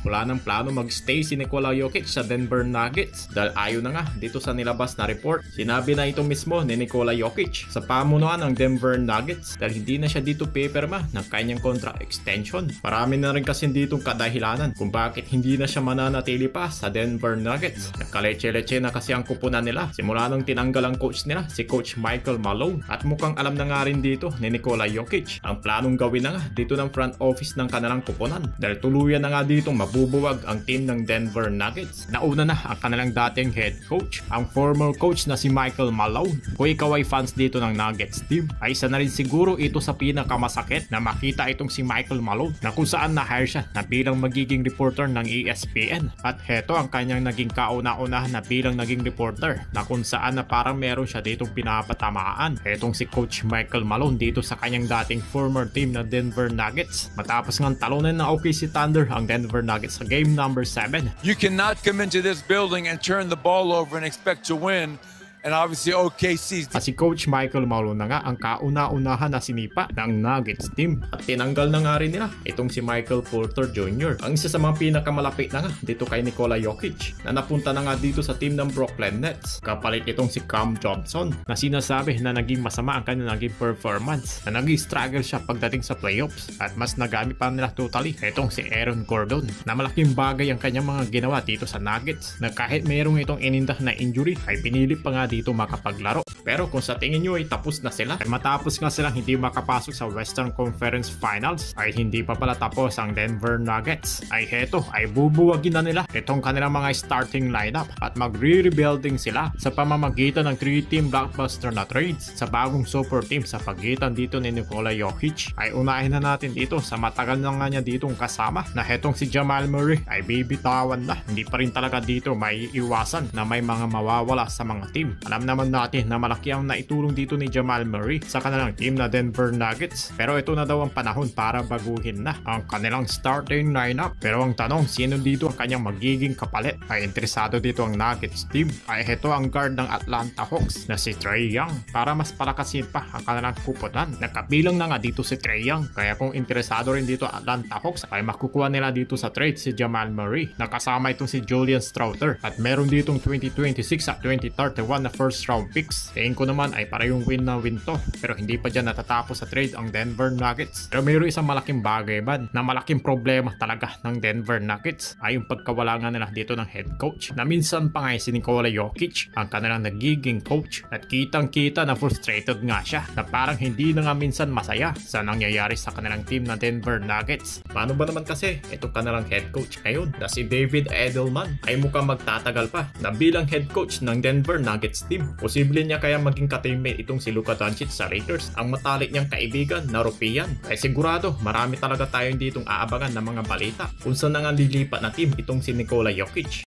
wala nang plano mag-stay si Nikola Jokic sa Denver Nuggets dahil ayaw na nga dito sa nilabas na report. Sinabi na ito mismo ni Nikola Jokic sa pamunuan ng Denver Nuggets dahil hindi na siya dito pipirma ng kanyang contract extension. Marami na rin kasi ditong kadahilanan kung bakit hindi na siya mananatili pa sa Denver Nuggets. Nagkaleche-leche na kasi ang kupunan nila simula nung tinanggal ang coach nila, si Coach Michael Malone. At mukhang alam na nga rin dito ni Nikola Jokic ang planong gawin na nga dito ng front office ng kanilang kupunan dahil tuluyan na nga dito mabubuwag ang team ng Denver Nuggets. Nauna na ang kanilang dating head coach, ang former coach na si Michael Malone. Kung ikaw ay fans dito ng Nuggets team, ay isa na rin siguro ito sa pinakamasakit na makita itong si Michael Malone na kung saan na-hire siya na bilang magiging reporter ng ESPN. At heto ang kanyang naging kauna-unahan na bilang naging reporter na kung saan na parang meron siya ditong pinapatamaan. Hetong si Coach Michael Malone dito sa kanyang dating former team na Denver Nuggets. Matapos ng talunan ng OKC Thunder ang Denver Nuggets sa game number 7. You cannot come into this building and turn the ball over and expect to win. And obviously OKC. At si Coach Michael Malone na nga ang kauna-unahan na sinipa ng Nuggets team. At tinanggal na nga rin nila itong si Michael Porter Jr. Ang isa sa mga pinakamalapit na nga dito kay Nikola Jokic na napunta na nga dito sa team ng Brooklyn Nets. Kapalit itong si Cam Johnson na sinasabi na naging masama ang kanyang naging performance, na naging struggle siya pagdating sa playoffs. At mas nagamit pa nila totally itong si Aaron Gordon na malaking bagay ang kanyang mga ginawa dito sa Nuggets, na kahit mayroong itong ininda na injury ay pinili pa nga dito makapaglaro. Pero kung sa tingin nyo ay tapos na sila, ay matapos nga silang hindi makapasok sa Western Conference Finals, ay hindi pa pala tapos ang Denver Nuggets. Ay heto, ay bubuwagin na nila itong kanilang mga starting lineup at magre-rebuilding sila sa pamamagitan ng 3-team blockbuster na trades sa bagong super team sa pagitan dito ni Nikola Jokic. Ay unahin na natin dito sa matagal na nga niya ditong kasama na hetong si Jamal Murray ay bibitawan na. Hindi pa rin talaga dito may iwasan na may mga mawawala sa mga team. Alam naman natin na malaki ang naitulong dito ni Jamal Murray sa kanilang team na Denver Nuggets. Pero ito na daw ang panahon para baguhin na ang kanilang starting lineup. Pero ang tanong, sino dito ang kanyang magiging kapalit? Ay interesado dito ang Nuggets team. Ay heto ang guard ng Atlanta Hawks na si Trae Young para mas palakasin pa ang kanilang kupunan. Nakabilang na nga dito si Trae Young. Kaya kung interesado rin dito ang Atlanta Hawks ay makukuha nila dito sa trade si Jamal Murray. Nakasama itong si Julian Stroughter at meron ditong 2026 at 2031 na first round picks. Tingin ko naman ay parehong win na win to. Pero hindi pa dyan natatapos sa trade ang Denver Nuggets. Pero mayroon isang malaking bagay man na malaking problema talaga ng Denver Nuggets ay yung pagkawala nga nila dito ng head coach. Na minsan pa nga si Nikola Jokic ang kanilang nagiging coach. At kitang kita na frustrated nga siya na parang hindi na nga minsan masaya sa nangyayari sa kanilang team na Denver Nuggets. Paano ba naman kasi itong kanilang head coach ngayon na si David Edelman ay mukhang magtatagal pa na bilang head coach ng Denver Nuggets team. Posible niya kaya maging ka-teammate itong si Luka Doncic sa Lakers, ang matalik niyang kaibigan na European. Ay sigurado marami talaga tayong ditong aabangan ng mga balita kung saan na nga lilipat na team itong si Nikola Jokic.